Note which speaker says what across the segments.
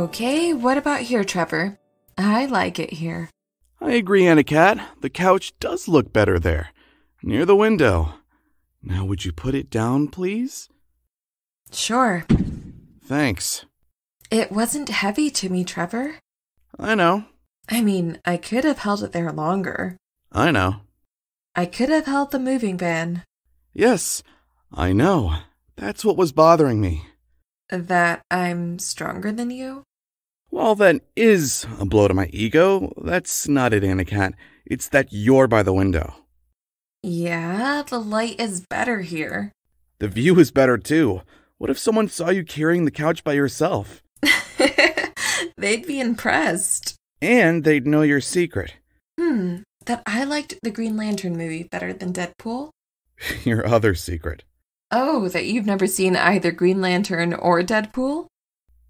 Speaker 1: Okay, what about here, Trevor? I like it here.
Speaker 2: I agree, Anacat. The couch does look better there, near the window. Now would you put it down, please?
Speaker 1: Sure.
Speaker 2: Thanks.
Speaker 1: It wasn't heavy to me, Trevor.
Speaker 2: I know.
Speaker 1: I mean, I could have held it there longer.
Speaker 2: I know.
Speaker 1: I could have held the moving van.
Speaker 2: Yes, I know. That's what was bothering me.
Speaker 1: That I'm stronger than you?
Speaker 2: Well, that is a blow to my ego. That's not it, Anacat. It's that you're by the window.
Speaker 1: Yeah, the light is better here.
Speaker 2: The view is better, too. What if someone saw you carrying the couch by yourself?
Speaker 1: They'd be impressed.
Speaker 2: And they'd know your secret.
Speaker 1: That I liked the Green Lantern movie better than Deadpool?
Speaker 2: Your other secret.
Speaker 1: Oh, that you've never seen either Green Lantern or Deadpool?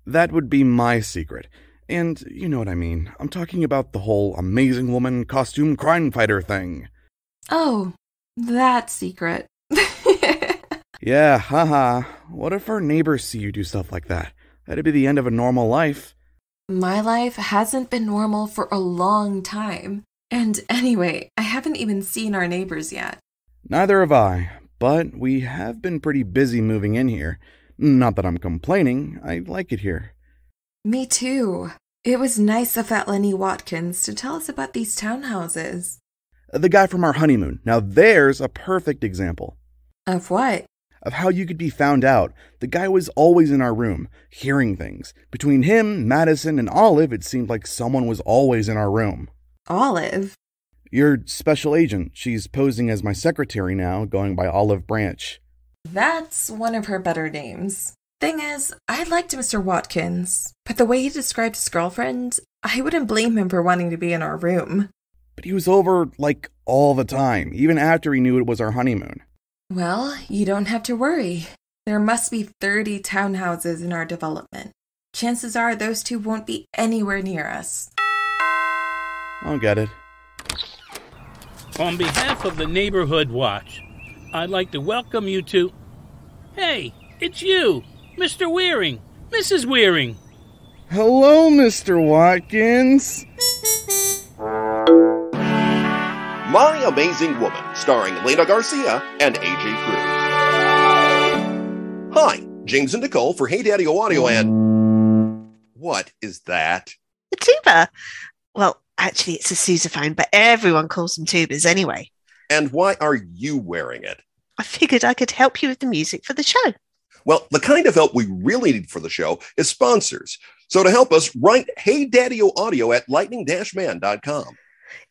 Speaker 2: That would be my secret. And you know what I mean. I'm talking about the whole amazing woman costume crime fighter thing.
Speaker 1: Oh, that secret.
Speaker 2: Yeah, haha. What if our neighbors see you do stuff like that? That'd be the end of a normal life.
Speaker 1: My life hasn't been normal for a long time. And anyway, I haven't even seen our neighbors yet.
Speaker 2: Neither have I, but we have been pretty busy moving in here. Not that I'm complaining, I like it here.
Speaker 1: Me too. It was nice of that Lenny Watkins to tell us about these townhouses.
Speaker 2: The guy from our honeymoon. Now there's a perfect example.
Speaker 1: Of what?
Speaker 2: Of how you could be found out. The guy was always in our room, hearing things. Between him, Madison, and Olive, it seemed like someone was always in our room.
Speaker 1: Olive?
Speaker 2: Your special agent. She's posing as my secretary now, going by Olive Branch.
Speaker 1: That's one of her better names. Thing is, I liked Mr. Watkins, but the way he described his girlfriend, I wouldn't blame him for wanting to be in our room.
Speaker 2: But he was over, all the time, even after he knew it was our honeymoon.
Speaker 1: Well, you don't have to worry. There must be 30 townhouses in our development. Chances are those two won't be anywhere near us.
Speaker 2: I'll get it.
Speaker 3: On behalf of the Neighborhood Watch, I'd like to welcome you to... Hey, it's you, Mr. Wearing, Mrs. Wearing.
Speaker 2: Hello, Mr. Watkins.
Speaker 4: My Amazing Woman, starring Lena Garcia and AJ Cruz. Hi, James and Nicole for Hey Daddy Audio and... What is that?
Speaker 5: A tuba. Well, actually, it's a sousaphone, but everyone calls them tubas anyway.
Speaker 4: And why are you wearing it?
Speaker 5: I figured I could help you with the music for the show.
Speaker 4: Well, the kind of help we really need for the show is sponsors. So to help us, write Hey Daddy Audio at lightning-man.com.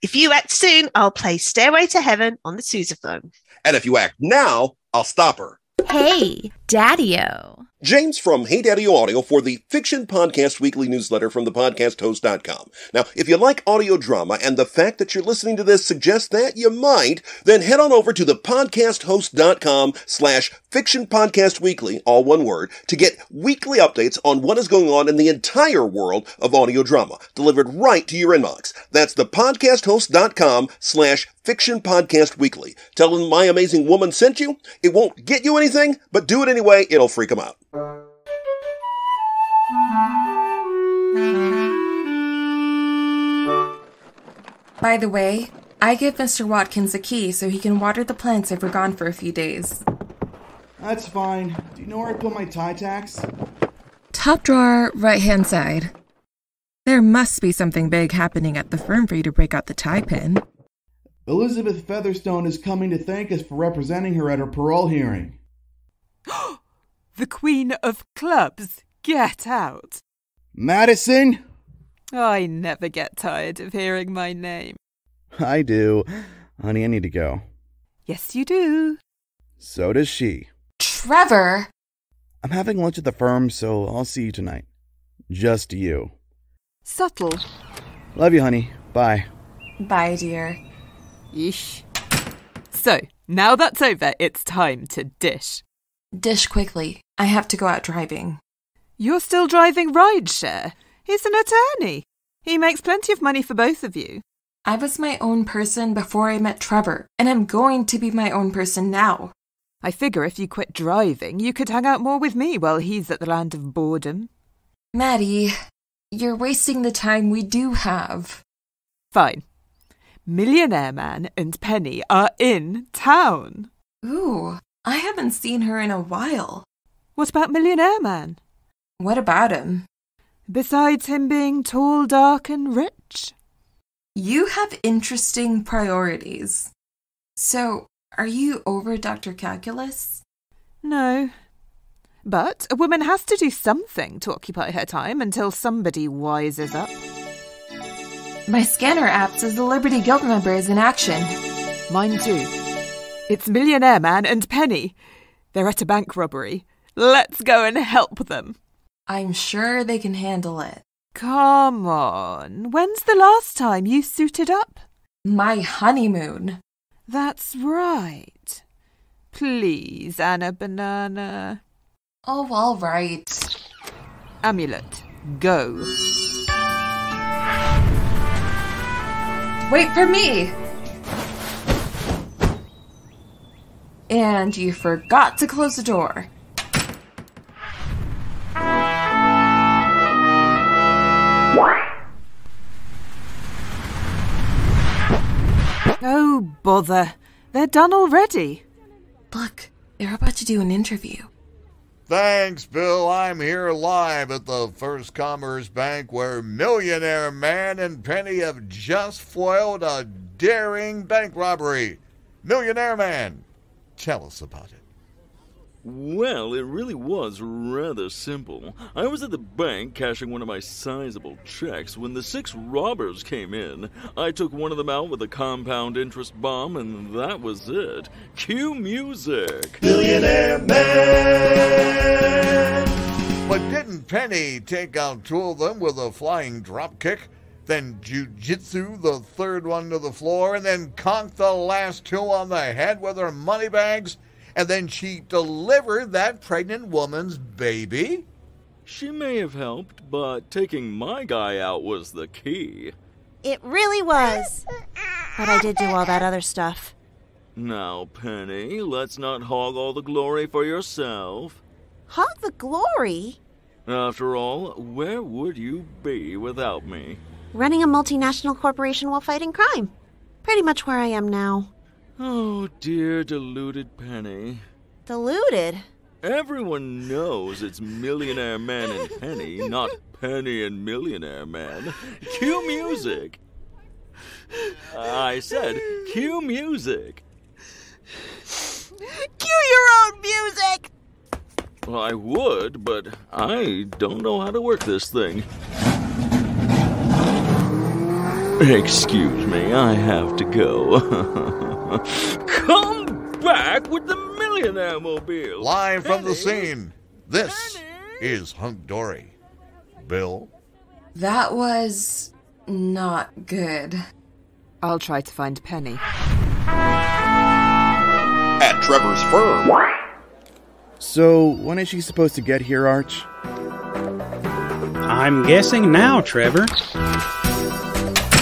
Speaker 5: If you act soon, I'll play Stairway to Heaven on the sousaphone.
Speaker 4: And if you act now, I'll stop her.
Speaker 6: Hey, Daddy-O.
Speaker 4: James from Hey Daddy Audio for the Fiction Podcast Weekly newsletter from thepodcasthost.com. Now, if you like audio drama and the fact that you're listening to this suggests that you might, then head on over to thepodcasthost.com/Fiction Podcast Weekly, all one word, to get weekly updates on what is going on in the entire world of audio drama, delivered right to your inbox. That's thepodcasthost.com/Fiction Podcast Weekly. Tell them My Amazing Woman sent you. It won't get you anything, but do it anyway. It'll freak them out.
Speaker 1: By the way, I give Mr. Watkins a key so he can water the plants if we're gone for a few days.
Speaker 2: That's fine. Do you know where I put my tie tacks?
Speaker 1: Top drawer, right-hand side. There must be something big happening at the firm for you to break out the tie pin.
Speaker 2: Elizabeth Featherstone is coming to thank us for representing her at her parole hearing.
Speaker 7: The Queen of Clubs, get out.
Speaker 2: Madison?
Speaker 7: I never get tired of hearing my name.
Speaker 2: I do. Honey, I need to go.
Speaker 7: Yes, you do.
Speaker 2: So does she.
Speaker 1: Trevor!
Speaker 2: I'm having lunch at the firm, so I'll see you tonight. Just you.
Speaker 7: Subtle.
Speaker 2: Love you, honey. Bye.
Speaker 1: Bye, dear.
Speaker 7: Yeesh. So, now that's over, it's time to dish.
Speaker 1: Dish quickly. I have to go out driving.
Speaker 7: You're still driving rideshare? He's an attorney. He makes plenty of money for both of you.
Speaker 1: I was my own person before I met Trevor, and I'm going to be my own person now.
Speaker 7: I figure if you quit driving, you could hang out more with me while he's at the land of boredom.
Speaker 1: Maddie, You're wasting the time we do have.
Speaker 7: Fine. Millionaire Man and Penny are in town.
Speaker 1: Ooh, I haven't seen her in a while.
Speaker 7: What about Millionaire Man?
Speaker 1: What about him?
Speaker 7: Besides him being tall, dark, and rich.
Speaker 1: You have interesting priorities. So, are you over Dr. Calculus?
Speaker 7: No. But a woman has to do something to occupy her time until somebody wises up.
Speaker 1: My scanner app says the Liberty Guild member is in action.
Speaker 7: Mine too. It's Millionaire Man and Penny. They're at a bank robbery. Let's go and help them.
Speaker 1: I'm sure they can handle it.
Speaker 7: Come on. When's the last time you suited up?
Speaker 1: My honeymoon.
Speaker 7: That's right. Please, Anna Banana.
Speaker 1: Oh, all right.
Speaker 7: Amulet, go.
Speaker 1: Wait for me! And you forgot to close the door.
Speaker 7: Oh, bother. They're done already.
Speaker 1: Look, they're about to do an interview.
Speaker 8: Thanks, Bill. I'm here live at the First Commerce Bank where Millionaire Man and Penny have just foiled a daring bank robbery. Millionaire Man, tell us about it.
Speaker 9: Well, it really was rather simple. I was at the bank cashing one of my sizable checks when the 6 robbers came in. I took one of them out with a compound interest bomb, and that was it. Cue music.
Speaker 8: Millionaire Man! But didn't Penny take out 2 of them with a flying drop kick, then jujitsu the 3rd one to the floor, and then conk the last 2 on the head with her money bags? And then she delivered that pregnant woman's baby?
Speaker 9: She may have helped, but taking my guy out was the key.
Speaker 10: It really was. But I did do all that other stuff.
Speaker 9: Now, Penny, let's not hog all the glory for yourself.
Speaker 10: Hog the glory?
Speaker 9: After all, where would you be without me?
Speaker 10: Running a multinational corporation while fighting crime. Pretty much where I am now.
Speaker 9: Oh, dear deluded Penny.
Speaker 10: Deluded?
Speaker 9: Everyone knows it's Millionaire Man and Penny, not Penny and Millionaire Man. Cue music. I said, cue music.
Speaker 10: Cue your own music!
Speaker 9: Well, I would, but I don't know how to work this thing. Excuse me, I have to go. Come back with the Millionaire Mobile.
Speaker 8: Live from the scene, this is Hunk Dory. Bill?
Speaker 1: That was not good.
Speaker 7: I'll try to find Penny.
Speaker 4: At Trevor's firm.
Speaker 2: So, when is she supposed to get here, Arch?
Speaker 3: I'm guessing now, Trevor.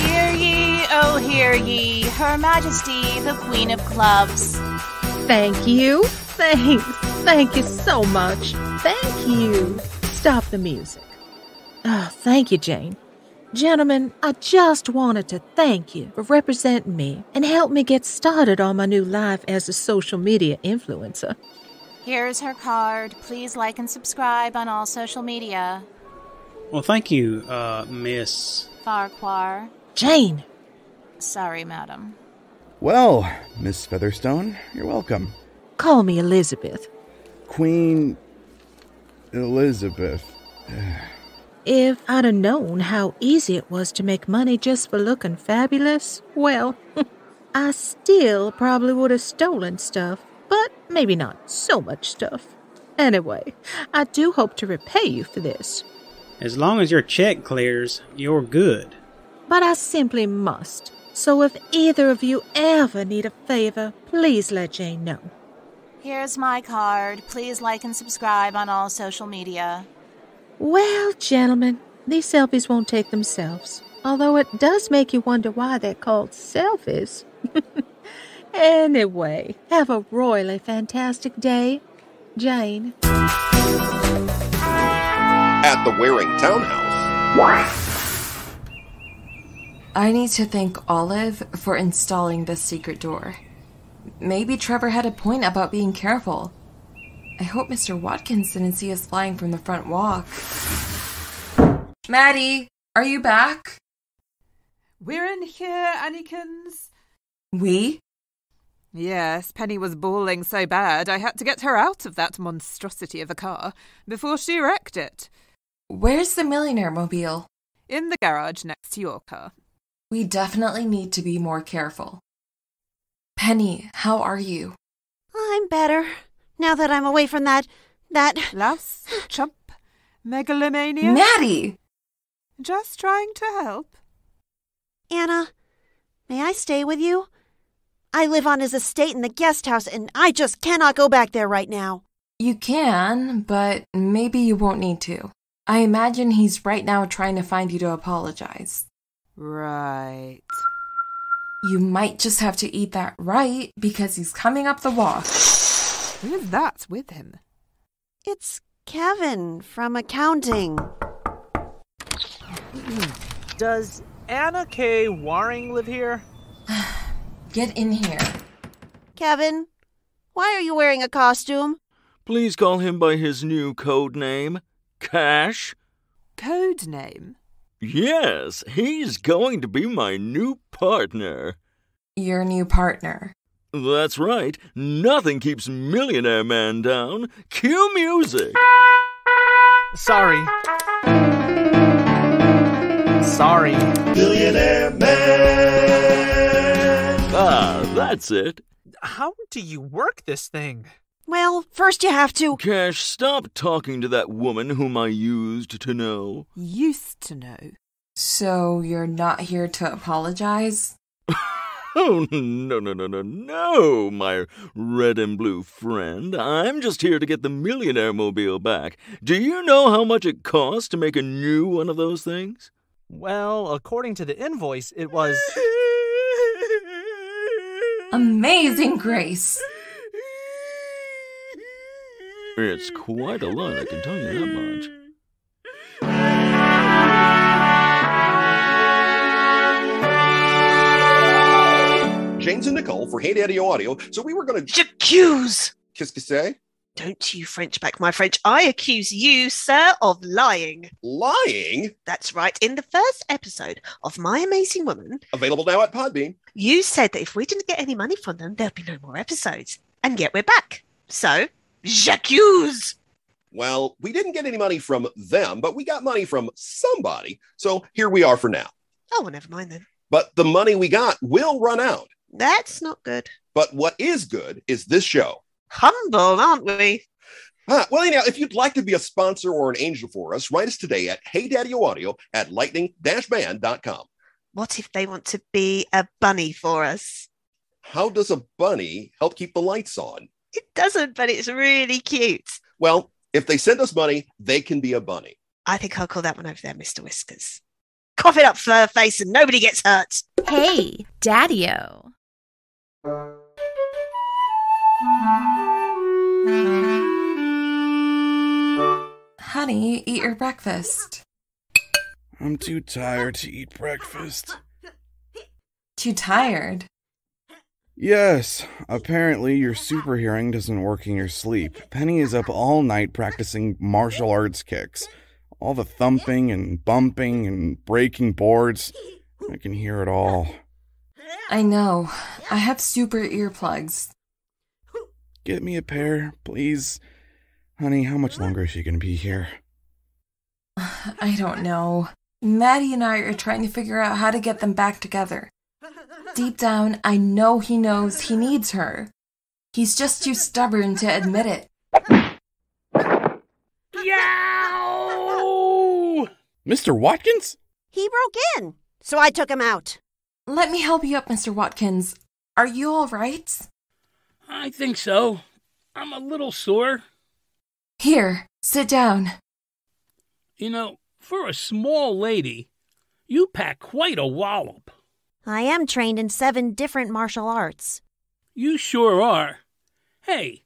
Speaker 6: Hear ye, oh hear ye, Her Majesty, the Queen of Clubs.
Speaker 11: Thank you. Thanks. Thank you so much. Thank you. Stop the music. Oh, thank you, Jane. Gentlemen, I just wanted to thank you for representing me and help me get started on my new life as a social media influencer.
Speaker 6: Here's her card. Please like and subscribe on all social media.
Speaker 3: Well, thank you, Miss
Speaker 6: Farquhar.
Speaker 11: Jane!
Speaker 6: Sorry, madam.
Speaker 2: Well, Miss Featherstone, you're welcome.
Speaker 11: Call me Elizabeth.
Speaker 2: Queen Elizabeth.
Speaker 11: If I'd have known how easy it was to make money just for looking fabulous, well, I still probably would have stolen stuff, but maybe not so much stuff. Anyway, I do hope to repay you for this.
Speaker 3: As long as your check clears, you're good.
Speaker 11: But I simply must. So if either of you ever need a favor, please let Jane know.
Speaker 6: Here's my card. Please like and subscribe on all social media.
Speaker 11: Well, gentlemen, these selfies won't take themselves, although it does make you wonder why they're called selfies. Anyway, have a royally fantastic day. Jane.
Speaker 4: At the Waring Townhouse.
Speaker 1: I need to thank Olive for installing this secret door. Maybe Trevor had a point about being careful. I hope Mr. Watkins didn't see us flying from the front walk. Maddie, are you back?
Speaker 7: We're in here, Annykins.
Speaker 1: We?
Speaker 7: Yes, Penny was bawling so bad I had to get her out of that monstrosity of a car before she wrecked it.
Speaker 1: Where's the millionaire mobile?
Speaker 7: In the garage next to your car.
Speaker 1: We definitely need to be more careful. Penny, how are you?
Speaker 10: I'm better, now that I'm away from that...
Speaker 7: Louse, chump, megalomania?
Speaker 1: Maddie!
Speaker 7: Just trying to help.
Speaker 10: Anna, may I stay with you? I live on his estate in the guest house, and I just cannot go back there right now.
Speaker 1: You can, but maybe you won't need to. I imagine he's right now trying to find you to apologize.
Speaker 7: Right.
Speaker 1: You might just have to eat that right, because he's coming up the walk.
Speaker 7: Who is that with him?
Speaker 10: It's Kevin from accounting.
Speaker 12: Does Anna K. Waring live here?
Speaker 1: Get in here.
Speaker 10: Kevin, why are you wearing a costume?
Speaker 9: Please call him by his new code name, Cash.
Speaker 7: Code name?
Speaker 9: Yes, he's going to be my new partner.
Speaker 1: Your new partner.
Speaker 9: That's right. Nothing keeps Millionaire Man down. Cue music.
Speaker 12: Sorry.
Speaker 4: Millionaire Man.
Speaker 9: Ah, that's it.
Speaker 12: How do you work this thing?
Speaker 10: Well, first you have to...
Speaker 9: Cash, stop talking to that woman whom I used to know.
Speaker 7: Used to know?
Speaker 1: So you're not here to apologize?
Speaker 9: Oh, no, my red and blue friend. I'm just here to get the Millionaire Mobile back. Do you know how much it costs to make a new one of those things?
Speaker 12: Well, according to the invoice, it was...
Speaker 1: Amazing Grace!
Speaker 9: It's quite a lot, I can tell you that much.
Speaker 4: James and Nicole for Hey Daddy Audio. So we were going to...
Speaker 5: J'accuse!
Speaker 4: Qu'est-ce que c'est?
Speaker 5: Don't you French back my French. I accuse you, sir, of lying.
Speaker 4: Lying?
Speaker 5: That's right. In the first episode of My Amazing Woman...
Speaker 4: Available now at Podbean.
Speaker 5: You said that if we didn't get any money from them, there'd be no more episodes. And yet we're back. So, j'accuse!
Speaker 4: Well, we didn't get any money from them, but we got money from somebody. So here we are for now.
Speaker 5: Oh, well, never mind then.
Speaker 4: But the money we got will run out.
Speaker 5: That's not good.
Speaker 4: But what is good is this show.
Speaker 5: Humble, aren't we?
Speaker 4: Well, anyhow, if you'd like to be a sponsor or an angel for us, write us today at heydaddyaudio@lightning-band.com.
Speaker 5: What if they want to be a bunny for us?
Speaker 4: How does a bunny help keep the lights on?
Speaker 5: It doesn't, but it's really cute.
Speaker 4: Well, if they send us money, they can be a bunny.
Speaker 5: I think I'll call that one over there, Mr. Whiskers. Cough it up, fur face, and nobody gets hurt.
Speaker 13: Hey, Daddy-O.
Speaker 1: Honey, eat your breakfast.
Speaker 2: I'm too tired to eat breakfast.
Speaker 1: Too tired?
Speaker 2: Yes, apparently your super hearing doesn't work in your sleep. Penny is up all night practicing martial arts kicks. All the thumping and bumping and breaking boards. I can hear it all.
Speaker 1: I know. I have super earplugs.
Speaker 2: Get me a pair, please. Honey, how much longer is she going to be here?
Speaker 1: I don't know. Maddie and I are trying to figure out how to get them back together. Deep down, I know he knows he needs her. He's just too stubborn to admit it.
Speaker 12: Yow!
Speaker 2: Mr. Watkins?
Speaker 10: He broke in, so I took him out.
Speaker 1: Let me help you up, Mr. Watkins. Are you all right?
Speaker 3: I think so. I'm a little sore.
Speaker 1: Here, sit down.
Speaker 3: You know, for a small lady, you pack quite a wallop.
Speaker 10: I am trained in 7 different martial arts.
Speaker 3: You sure are. Hey,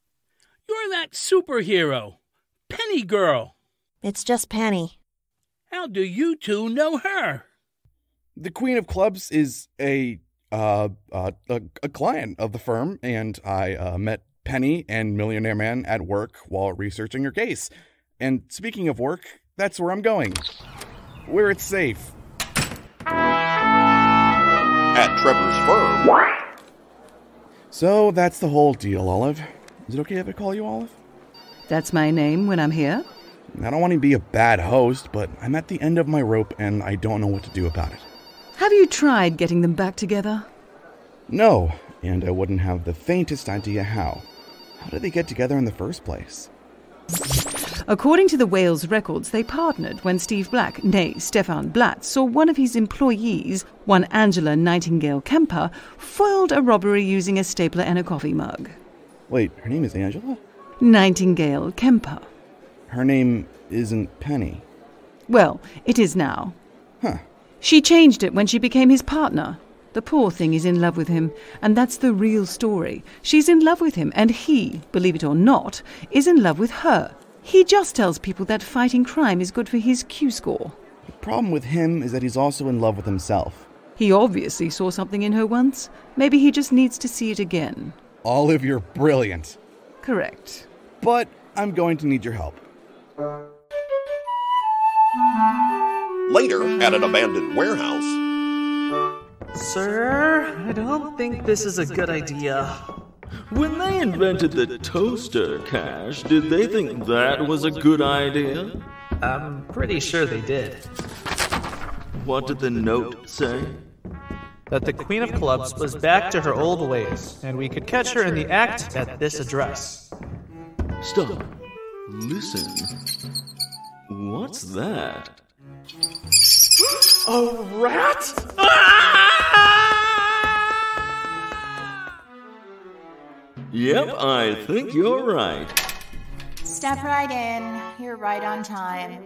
Speaker 3: you're that superhero, Penny Girl.
Speaker 10: It's just Penny.
Speaker 3: How do you two know her?
Speaker 2: The Queen of Clubs is a client of the firm, and I met Penny and Millionaire Man at work while researching her case. And speaking of work, that's where I'm going. Where it's safe.
Speaker 4: At Trevor's firm.
Speaker 2: So that's the whole deal, Olive. Is it okay if I call you Olive?
Speaker 14: That's my name when I'm here?
Speaker 2: I don't want to be a bad host, but I'm at the end of my rope and I don't know what to do about it.
Speaker 14: Have you tried getting them back together?
Speaker 2: No, and I wouldn't have the faintest idea how. How did they get together in the first place?
Speaker 14: According to the Wales records, they partnered when Steve Black, nay, Stefan Blatt, saw one of his employees, one Angela Nightingale Kemper, foiled a robbery using a stapler and a coffee mug.
Speaker 2: Wait, her name is Angela?
Speaker 14: Nightingale Kemper.
Speaker 2: Her name isn't Penny.
Speaker 14: Well, it is now.
Speaker 2: Huh.
Speaker 14: She changed it when she became his partner. The poor thing is in love with him, and that's the real story. She's in love with him, and he, believe it or not, is in love with her. He just tells people that fighting crime is good for his Q-score.
Speaker 2: The problem with him is that he's also in love with himself.
Speaker 14: He obviously saw something in her once. Maybe he just needs to see it again.
Speaker 2: Olive, you're brilliant.
Speaker 14: Correct.
Speaker 2: But I'm going to need your help.
Speaker 4: Later, at an abandoned warehouse.
Speaker 12: Sir, I don't think this is a good idea.
Speaker 9: When they invented the toaster, Cash, did they think that was a good idea?
Speaker 12: I'm pretty sure they did.
Speaker 9: What did the note say?
Speaker 12: That the Queen of Clubs was back to her old ways, and we could catch her in the act at this address.
Speaker 9: Stop. Listen. What's that?
Speaker 12: A rat?
Speaker 9: Yep, I think you're right.
Speaker 6: Step right in. You're right on time.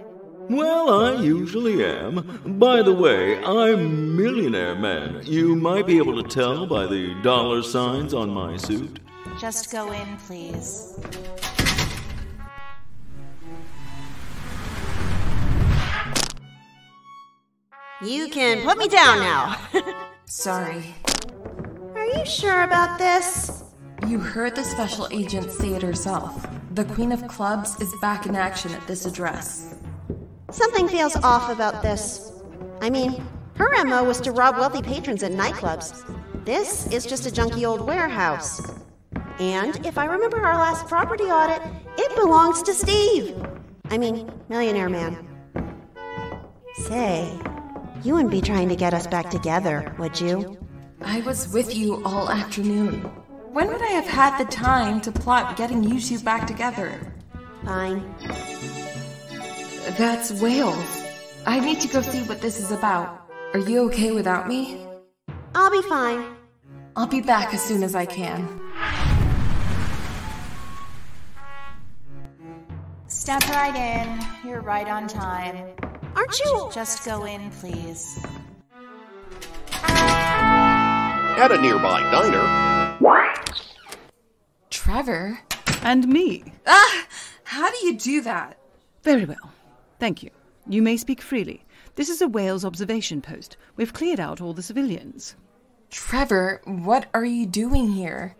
Speaker 9: Well, I usually am. By the way, I'm Millionaire Man. You might be able to tell by the dollar signs on my suit.
Speaker 6: Just go in, please.
Speaker 10: You can put me down now.
Speaker 1: Sorry.
Speaker 10: Are you sure about this?
Speaker 1: You heard the special agent say it herself. The Queen of Clubs is back in action at this address.
Speaker 10: Something feels off about this. I mean, her MO was to rob wealthy patrons at nightclubs. This is just a junky old warehouse. And if I remember our last property audit, it belongs to Steve. I mean, Millionaire Man. Say, you wouldn't be trying to get us back together, would you?
Speaker 1: I was with you all afternoon. When would I have had the time to plot getting you two back together?
Speaker 10: Fine.
Speaker 1: That's Wales. I need to go see what this is about. Are you okay without me?
Speaker 10: I'll be fine.
Speaker 1: I'll be back as soon as I can.
Speaker 6: Step right in. You're right on time.
Speaker 10: Aren't you?
Speaker 6: Just go in, please.
Speaker 4: At a nearby diner.
Speaker 1: Trevor?
Speaker 14: And me.
Speaker 1: How do you do that?
Speaker 14: Very well. Thank you. You may speak freely. This is a Wales observation post. We've cleared out all the civilians.
Speaker 1: Trevor, what are you doing here?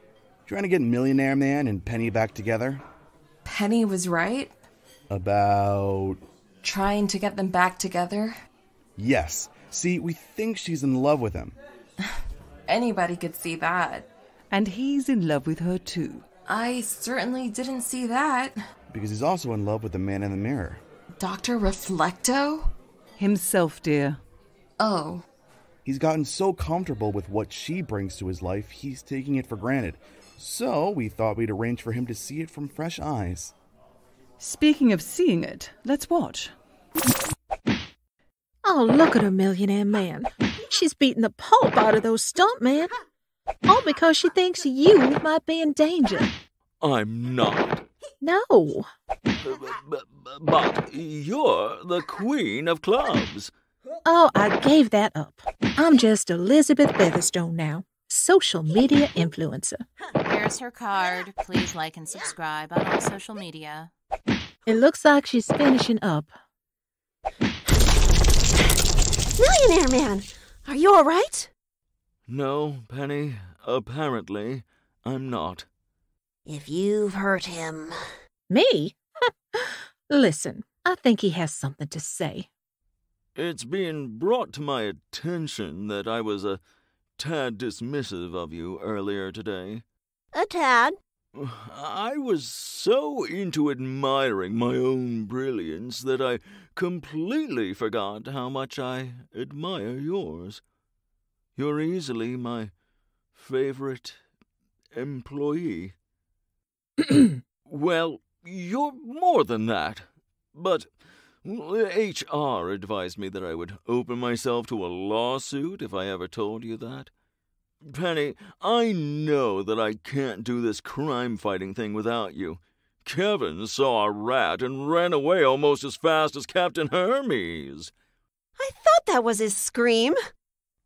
Speaker 2: Trying to get Millionaire Man and Penny back together?
Speaker 1: Penny was right?
Speaker 2: About...
Speaker 1: Trying to get them back together?
Speaker 2: Yes. See, we think she's in love with him.
Speaker 1: Anybody could see that.
Speaker 14: And he's in love with her too.
Speaker 1: I certainly didn't see that.
Speaker 2: Because he's also in love with the man in the mirror.
Speaker 1: Dr. Reflecto?
Speaker 14: Himself, dear.
Speaker 1: Oh.
Speaker 2: He's gotten so comfortable with what she brings to his life, he's taking it for granted. So we thought we'd arrange for him to see it from fresh eyes.
Speaker 14: Speaking of seeing it, let's watch.
Speaker 11: Oh, look at her, Millionaire Man. She's beating the pulp out of those stuntmen. All because she thinks you might be in danger.
Speaker 9: I'm not.
Speaker 11: No.
Speaker 9: But you're the Queen of Clubs.
Speaker 11: Oh, I gave that up. I'm just Elizabeth Featherstone now, social media influencer.
Speaker 6: Here's her card. Please like and subscribe on all social media.
Speaker 11: It looks like she's finishing up.
Speaker 10: Millionaire Man, are you all right?
Speaker 9: No, Penny, apparently I'm not.
Speaker 10: If you've hurt him...
Speaker 11: Me? Listen, I think he has something to say.
Speaker 9: It's being brought to my attention that I was a tad dismissive of you earlier today.
Speaker 10: A tad?
Speaker 9: I was so into admiring my own brilliance that I completely forgot how much I admire yours. You're easily my favorite employee. Well, you're more than that. But HR advised me that I would open myself to a lawsuit if I ever told you that. Penny, I know that I can't do this crime-fighting thing without you. Kevin saw a rat and ran away almost as fast as Captain Hermes.
Speaker 10: I thought that was his scream.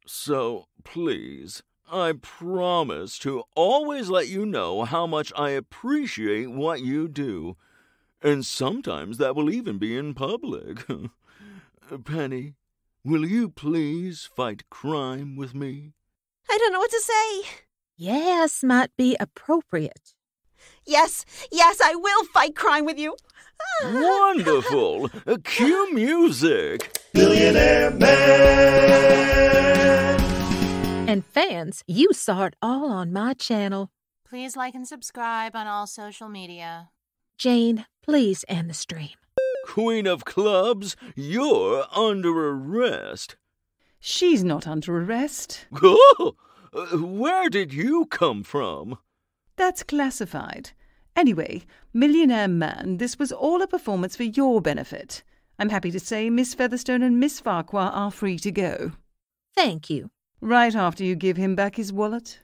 Speaker 9: So, please, I promise to always let you know how much I appreciate what you do. And sometimes that will even be in public. Penny, will you please fight crime with me?
Speaker 10: I don't know what to say.
Speaker 11: Yes, might be appropriate.
Speaker 10: Yes, I will fight crime with you.
Speaker 9: Wonderful! Cue music!
Speaker 15: Millionaire Man!
Speaker 11: And fans, you saw it all on my channel.
Speaker 6: Please like and subscribe on all social media.
Speaker 11: Jane, please end the stream.
Speaker 9: Queen of Clubs, you're under arrest.
Speaker 14: She's not under arrest.
Speaker 9: Oh, where did you come from?
Speaker 14: That's classified. Anyway, Millionaire Man, this was all a performance for your benefit. I'm happy to say Miss Featherstone and Miss Farquhar are free to go.
Speaker 11: Thank you.
Speaker 14: Right after you give him back his wallet.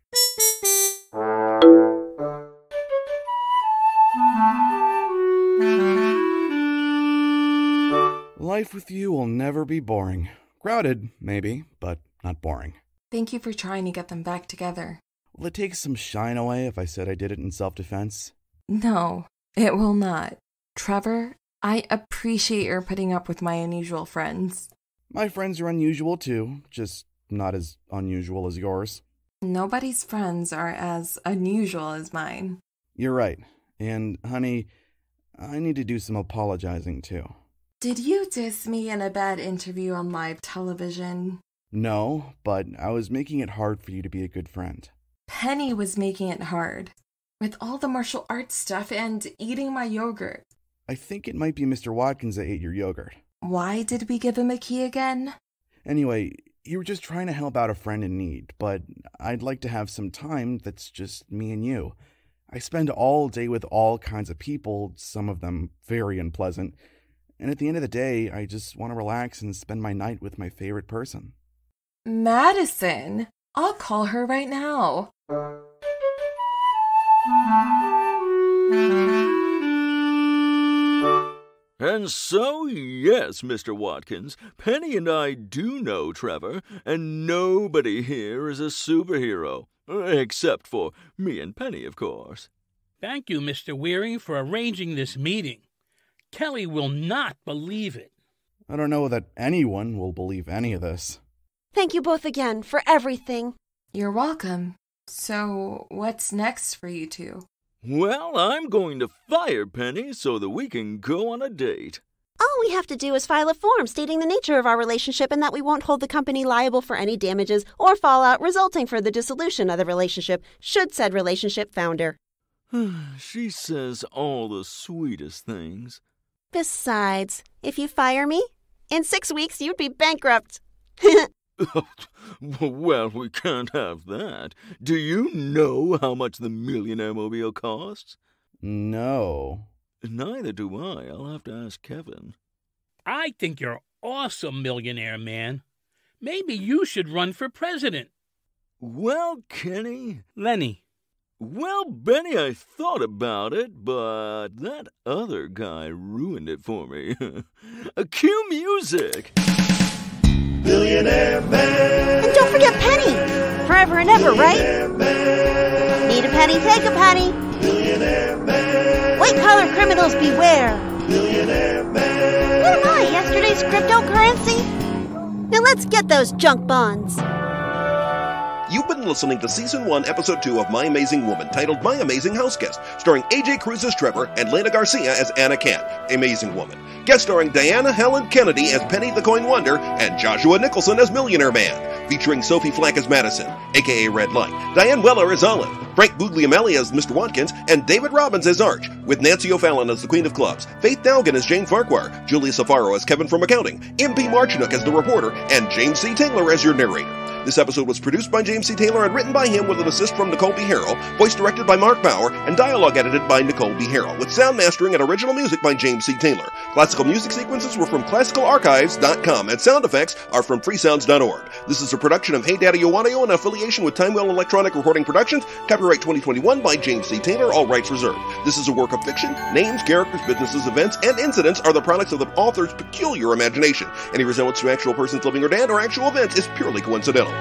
Speaker 2: Life with you will never be boring. Crowded, maybe, but not boring.
Speaker 1: Thank you for trying to get them back together.
Speaker 2: Will it take some shine away if I said I did it in self-defense?
Speaker 1: No, it will not. Trevor, I appreciate your putting up with my unusual friends.
Speaker 2: My friends are unusual too, just not as unusual as yours.
Speaker 1: Nobody's friends are as unusual as mine.
Speaker 2: You're right. And, honey, I need to do some apologizing too.
Speaker 1: Did you diss me in a bad interview on live television?
Speaker 2: No, but I was making it hard for you to be a good friend.
Speaker 1: Penny was making it hard. With all the martial arts stuff and eating my yogurt.
Speaker 2: I think it might be Mr. Watkins that ate your yogurt.
Speaker 1: Why did we give him a key again?
Speaker 2: Anyway, you were just trying to help out a friend in need, but I'd like to have some time that's just me and you. I spend all day with all kinds of people, some of them very unpleasant, and at the end of the day, I just want to relax and spend my night with my favorite person.
Speaker 1: Madison! I'll call her right now.
Speaker 9: And so, yes, Mr. Watkins, Penny and I do know Trevor, and nobody here is a superhero. Except for me and Penny, of course.
Speaker 3: Thank you, Mr. Wearing, for arranging this meeting. Kelly will not believe it.
Speaker 2: I don't know that anyone will believe any of this.
Speaker 10: Thank you both again for everything.
Speaker 1: You're welcome. So, what's next for you two?
Speaker 9: Well, I'm going to fire Penny so that we can go on a date.
Speaker 10: All we have to do is file a form stating the nature of our relationship and that we won't hold the company liable for any damages or fallout resulting from the dissolution of the relationship, should said relationship founder.
Speaker 9: She says all the sweetest things.
Speaker 10: Besides, if you fire me, in 6 weeks you'd be bankrupt.
Speaker 9: Well, we can't have that. Do you know how much the Millionaire Mobile costs?
Speaker 2: No.
Speaker 9: Neither do I. I'll have to ask Kevin.
Speaker 3: I think you're awesome, Millionaire Man. Maybe you should run for president.
Speaker 9: Well, Kenny...
Speaker 3: Lenny.
Speaker 9: Well, Benny, I thought about it, but that other guy ruined it for me. Cue music!
Speaker 15: Millionaire Man!
Speaker 10: And don't forget Penny! Forever and ever, right? Need a penny, take a penny!
Speaker 15: Millionaire Man!
Speaker 10: White-collar criminals beware!
Speaker 15: Millionaire Man!
Speaker 10: What am I, yesterday's cryptocurrency? Now let's get those junk bonds.
Speaker 4: You've been listening to Season 1, Episode 2 of My Amazing Woman, titled My Amazing Houseguest, starring AJ Cruz as Trevor and Lena Garcia as Anna Cat, Amazing Woman. Guest starring Diana Helen Kennedy as Penny the Coin Wonder and Joshua Nicholson as Millionaire Man. Featuring Sophie Flack as Madison, a.k.a. Red Light, Diane Weller as Olive, Frank Guglielmelli as Mr. Watkins, and David Robbins as Arch, with Nancy O'Fallon as the Queen of Clubs, Faith Dowgan as Jane Farquhar, Julia Safaro as Kevin from Accounting, MP Marchnook as the reporter, and James C. Taylor as your narrator. This episode was produced by James C. Taylor and written by him with an assist from Nicole B. Harrell, voice directed by Mark Bauer, and dialogue edited by Nicole B. Harrell, with sound mastering and original music by James C. Taylor. Classical music sequences were from classicalarchives.com, and sound effects are from freesounds.org. This is a production of Hey Daddy Audio in affiliation with Timewell Electronic Recording Productions, copyright 2021 by James C. Taylor, all rights reserved. This is a work of fiction. Names, characters, businesses, events, and incidents are the products of the author's peculiar imagination. Any resemblance to actual persons living or dead or actual events is purely coincidental.